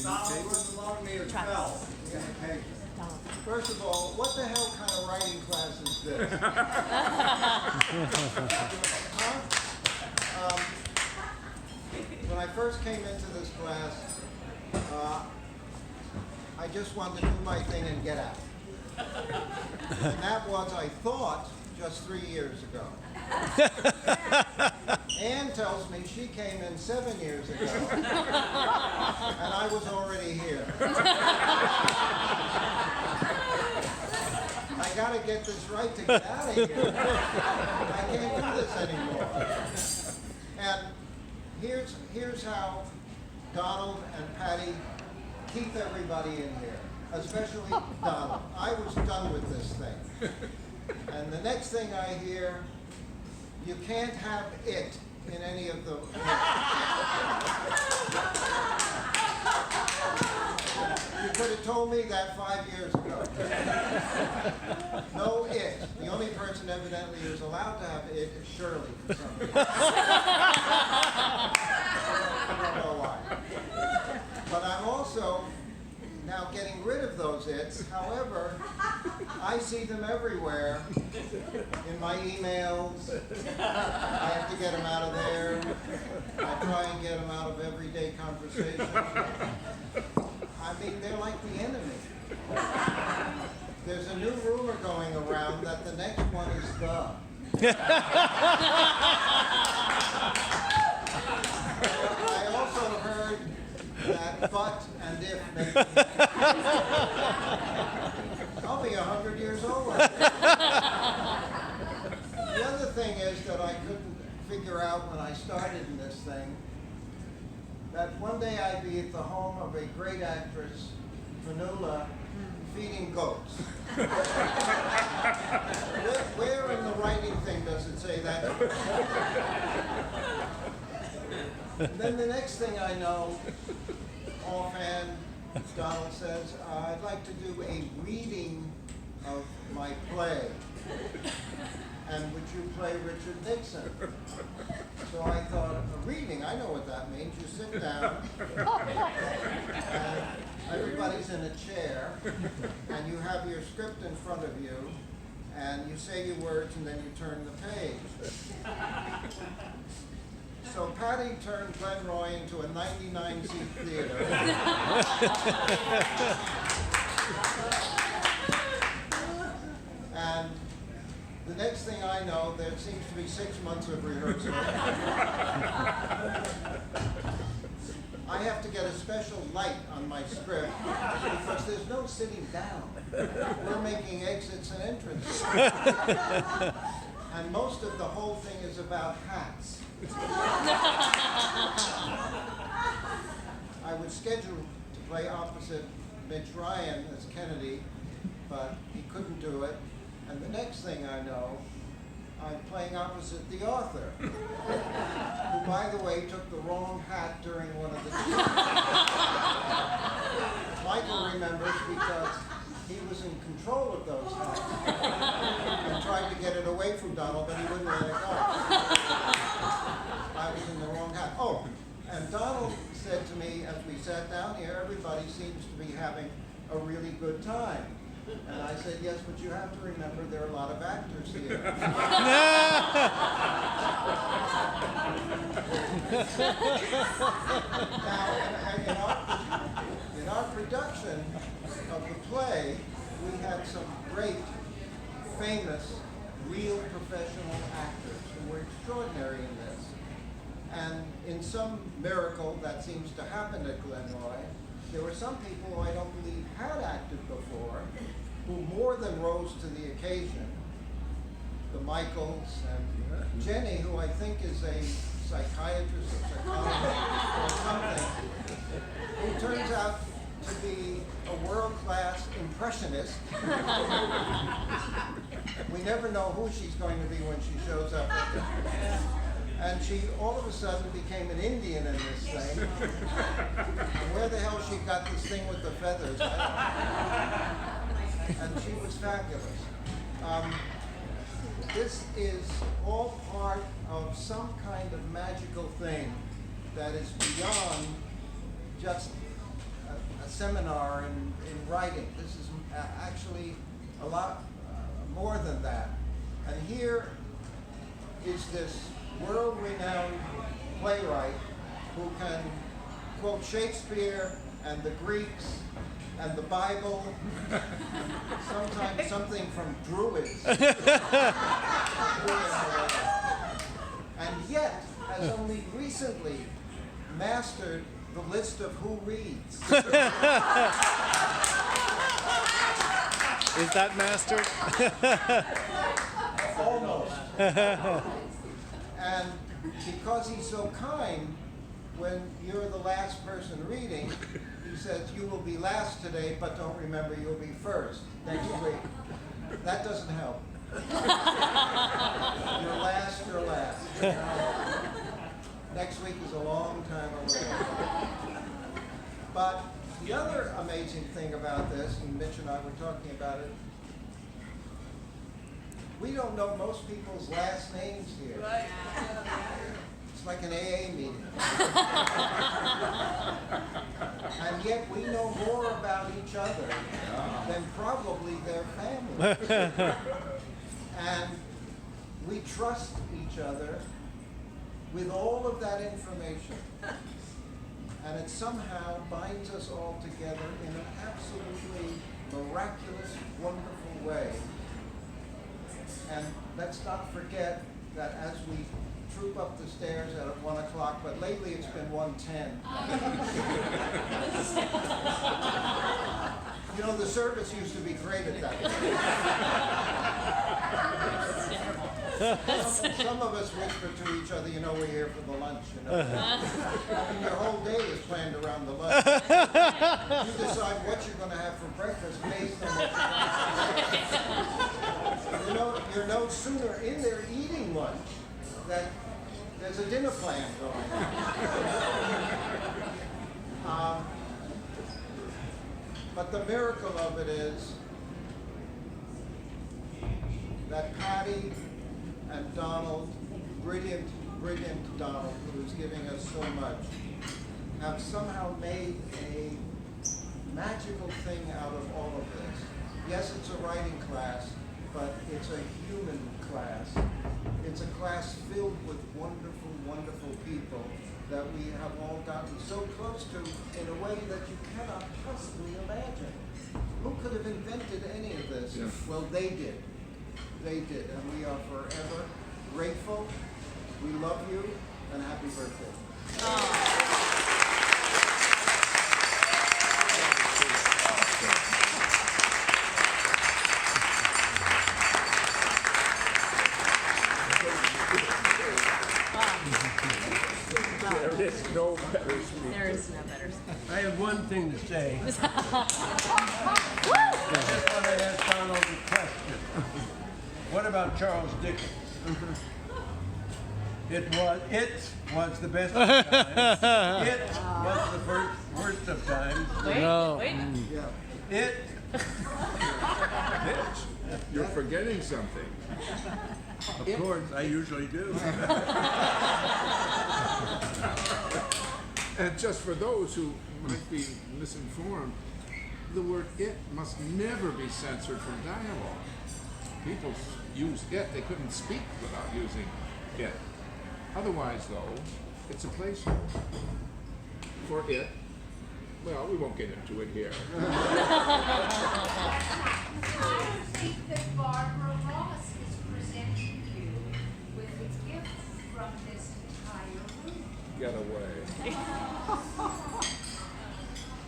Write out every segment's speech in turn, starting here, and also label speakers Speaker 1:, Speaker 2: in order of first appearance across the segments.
Speaker 1: Donald wouldn't love me or fell. Okay. First of all, what the hell kind of writing class is this? Huh? When I first came into this class, I just wanted to do my thing and get out. And that was, I thought, just 3 years ago. Ann tells me she came in 7 years ago, and I was already here. I gotta get this right to get out of here. I can't do this anymore. And here's how Donald and Patty keep everybody in here, especially Donald. I was done with this thing. And the next thing I hear, you can't have it in any of the... You could have told me that 5 years ago. No it. The only person evidently who's allowed to have it is Shirley for some reason. I don't know why. But I'm also now getting rid of those its. However, I see them everywhere in my emails. I have to get them out of there. I try and get them out of everyday conversation. I mean, they're like the enemy. There's a new rumor going around that the next one is the. I also heard that but and if make. I'll be 100 years old. The other thing is that I couldn't figure out when I started in this thing, that one day I'd be at the home of a great actress, Vanilla, feeding goats. Where in the writing thing does it say that? And then the next thing I know, offhand, Donald says, I'd like to do a reading of my play. And would you play Richard Nixon? So I thought, a reading, I know what that means. You sit down, and everybody's in a chair, and you have your script in front of you, and you say your words, and then you turn the page. So Patty turned Glenroy into a 99-seat theater. And the next thing I know, there seems to be 6 months of rehearsal. I have to get a special light on my script because there's no sitting down. We're making exits and entrances. And most of the whole thing is about hats. I was scheduled to play opposite Mitch Ryan as Kennedy, but he couldn't do it. And the next thing I know, I'm playing opposite the author, who, by the way, took the wrong hat during one of the Michael remembers because he was in control of those hats and tried to get it away from Donald, but he wouldn't let it go. I was in the wrong hat. Oh, and Donald said to me as we sat down here, everybody seems to be having a really good time. And I said, yes, but you have to remember there are a lot of actors here. Now, in our production of the play, we had some great, famous, real professional actors who were extraordinary in this. And in some miracle that seems to happen at Glenroy, there were some people who I don't believe had acted before, who more than rose to the occasion. The Michaels and Jenny, who I think is a psychiatrist or psychologist or something, who turns out to be a world-class impressionist. We never know who she's going to be when she shows up. And she all of a sudden became an Indian in this thing. And where the hell she got this thing with the feathers? I don't know. And she was fabulous. This is all part of some kind of magical thing that is beyond just a seminar in writing. This is actually a lot more than that. And here is this world-renowned playwright who can quote Shakespeare and the Greeks and the Bible, sometimes something from Druids. And yet has only recently mastered the list of who reads.
Speaker 2: Is that mastered?
Speaker 1: Almost. And because he's so kind, when you're the last person reading, he says, you will be last today, but don't remember you'll be first next week. That doesn't help. You're last, you're last. Next week is a long time away. But the other amazing thing about this, and Mitch and I were talking about it, we don't know most people's last names here. Right. It's like an AA meeting. And yet we know more about each other than probably their family. And we trust each other with all of that information. And it somehow binds us all together in an absolutely miraculous, wonderful way. And let's not forget that as we troop up the stairs at 1 o'clock, but lately it's been 1:10. You know, the service used to be great at that. Some of us whisper to each other, you know, we're here for the lunch, you know. I mean, your whole day is planned around the lunch. You decide what you're going to have for breakfast based on what you're going to have. You're no sooner in there eating lunch than there's a dinner plan going on. But the miracle of it is that Patty and Donald, brilliant Donald, who's giving us so much, have somehow made a magical thing out of all of this. Yes, it's a writing class, but it's a human class. It's a class filled with wonderful, wonderful people that we have all gotten so close to in a way that you cannot possibly imagine. Who could have invented any of this? Yeah. Well, they did. They did, and we are forever grateful. We love you, and happy birthday.
Speaker 3: There is no better speaker.
Speaker 4: There is no better speaker.
Speaker 5: I have one thing to say. I just want to ask Donald a question. What about Charles Dickens? It was the best of times. It was the worst of times.
Speaker 4: Wait.
Speaker 5: It.
Speaker 3: You're forgetting something.
Speaker 5: Of course, I usually do.
Speaker 3: And just for those who might be misinformed, the word "it" must never be censored from dialogue. People use "it"; they couldn't speak without using "it." Otherwise, though, it's a placeholder for "it." Well, we won't get into it here.
Speaker 6: I think that Barbara Ross is presenting you with a gift from this entire room.
Speaker 3: Get away.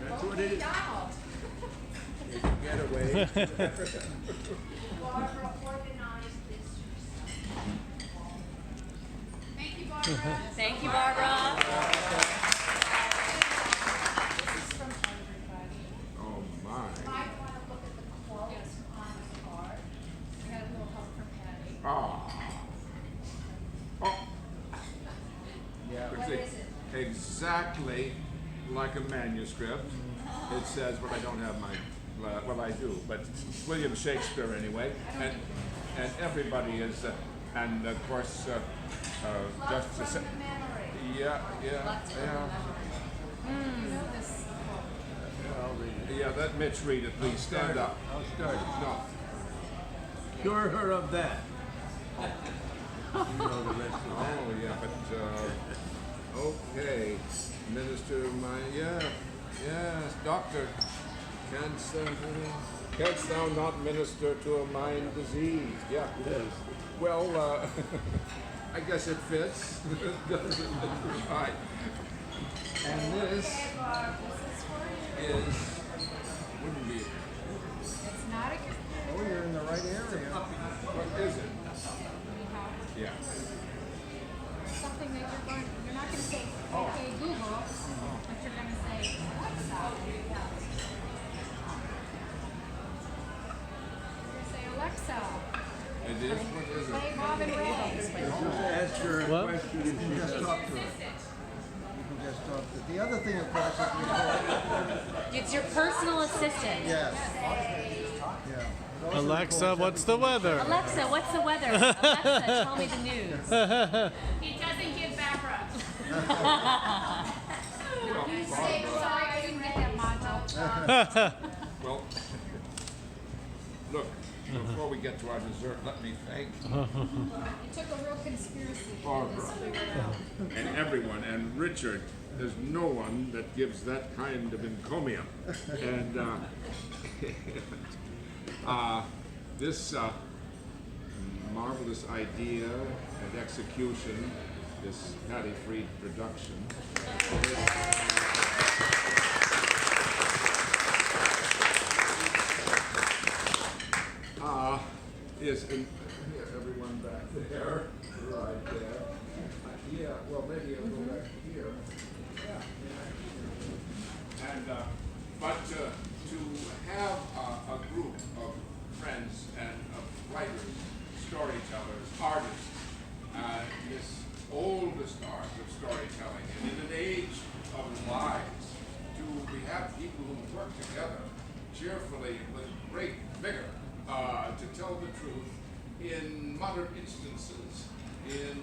Speaker 5: That's what it is.
Speaker 6: Donald,
Speaker 3: Get away.
Speaker 6: Barbara organized this herself. Thank you, Barbara.
Speaker 4: Thank you, Barbara.
Speaker 6: This is from everybody.
Speaker 3: Oh my.
Speaker 6: You might want to look at the quotes on the card. We had a little help from Patty.
Speaker 3: Ah. Oh.
Speaker 1: Yeah.
Speaker 6: What is it?
Speaker 3: Exactly like a manuscript. It says, but I don't have my, well I do, but William Shakespeare anyway, and everybody is, and of course, just to say,
Speaker 6: From the memory.
Speaker 3: Yeah.
Speaker 5: I'll read it.
Speaker 3: Yeah, let Mitch read it, please. Stand up.
Speaker 5: I'll start.
Speaker 3: No.
Speaker 5: Cure her of that. You know the rest of that.
Speaker 3: Oh, yeah, but, okay. Minister, yes, doctor. Canst thou not minister to a mind diseased? Yeah.
Speaker 5: Yes.
Speaker 3: Well, I guess it fits. Right. And this is, wouldn't be,
Speaker 6: It's not a good.
Speaker 1: Oh, you're in the right area.
Speaker 3: what is it? Yeah.
Speaker 6: Something that you're not going to say, okay, Google, but you're going to say, Alexa. You're going to say, Alexa,
Speaker 3: It is, what is
Speaker 6: play
Speaker 3: it?
Speaker 6: Bob and Ray.
Speaker 5: Just ask her a
Speaker 2: What?
Speaker 5: question if
Speaker 1: You can
Speaker 5: she
Speaker 1: just
Speaker 5: does.
Speaker 1: talk to it. You can just talk to it. The other thing, of course, is we call
Speaker 4: It's your personal assistant.
Speaker 1: yes. Yeah. It also
Speaker 2: Alexa,
Speaker 1: records
Speaker 2: what's the weather?
Speaker 4: Alexa, what's the weather? Alexa, tell me the news.
Speaker 7: He doesn't give back rubs.
Speaker 6: Say, sorry, I didn't get that module.
Speaker 3: Well, look, before we get to our dessert, let me thank
Speaker 6: It took a real conspiracy to get this figured out.
Speaker 3: and everyone, and Richard. There's no one that gives that kind of encomium. And this marvelous idea and execution, this Patty Freed production, is in, here, everyone back there, right there. Yeah, well, maybe I'll go back here. And, but to have a group of friends and of writers, storytellers, artists, this oldest art of storytelling, and in an age of lies, we have people who work together cheerfully with great vigor to tell the truth in modern instances, in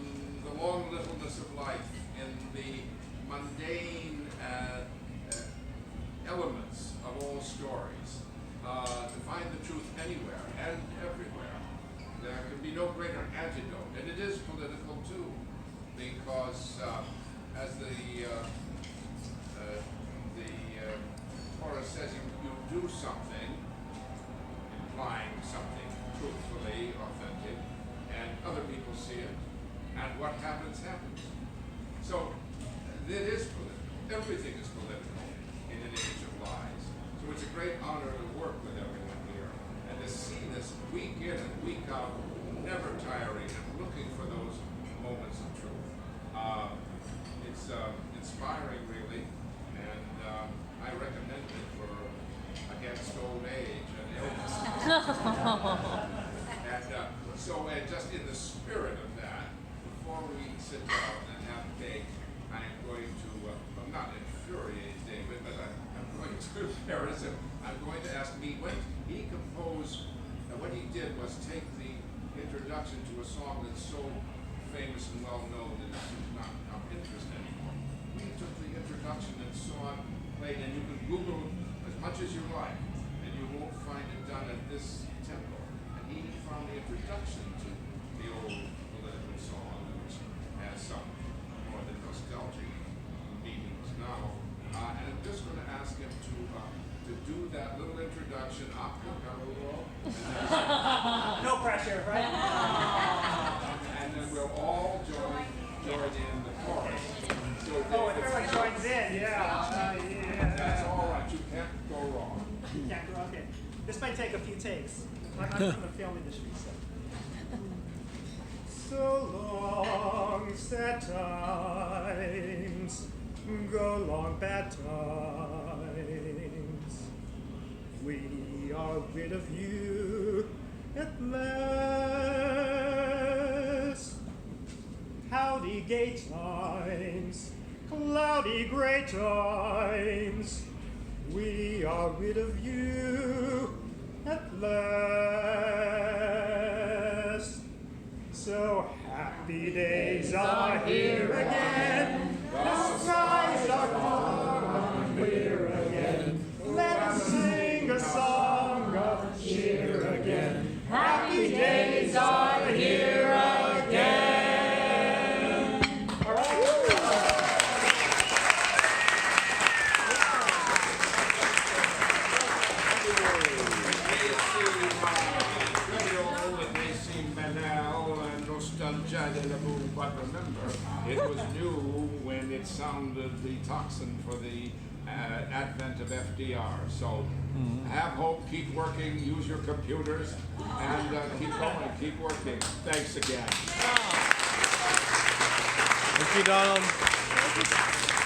Speaker 3: the long littleness of life, in the mundane elements of all stories, to find the truth anywhere and everywhere. There can be no greater antidote, and it is political too, because as the chorus says, you do something, implying something truthfully authentic, and other people see it, and what happens, happens. So it is political. Everything is political in an age of lies. So it's a great honor to work with everyone here, and to see this week in and week out, never tiring, and looking for those moments of truth. It's inspiring, really, and I recommend it for against old age and illness. And just in the spirit of that, before we sit down and have cake, I'm going to, I'm not infuriate David, but I'm going to embarrass him. I'm going to ask me, when he composed, what he did was take the introduction to a song that's so famous and well known that it's not of interest anymore. He took the introduction and saw it played, and you can Google as much as you like, and you won't find it done at this tempo. And he found the introduction to the old political song, which has some more than nostalgic meanings now. And I'm just going to ask him to do that little introduction a cappella,
Speaker 8: No pressure, right?
Speaker 3: and then we'll all join in the chorus. So
Speaker 8: Oh, if everyone joins in, yeah.
Speaker 3: that's all right. You can't go wrong.
Speaker 8: Yeah, okay. This might take a few takes. I'm not from the film industry, so. So long, sad times, go long, bad times. We are rid of you at last. Howdy, gay times, cloudy, gray times. We are rid of you at last. So happy days are here again.
Speaker 3: and it sounded the tocsin for the advent of FDR. So have hope, keep working, use your computers, and keep going, keep working. Thanks again.
Speaker 2: Thank you, Donald.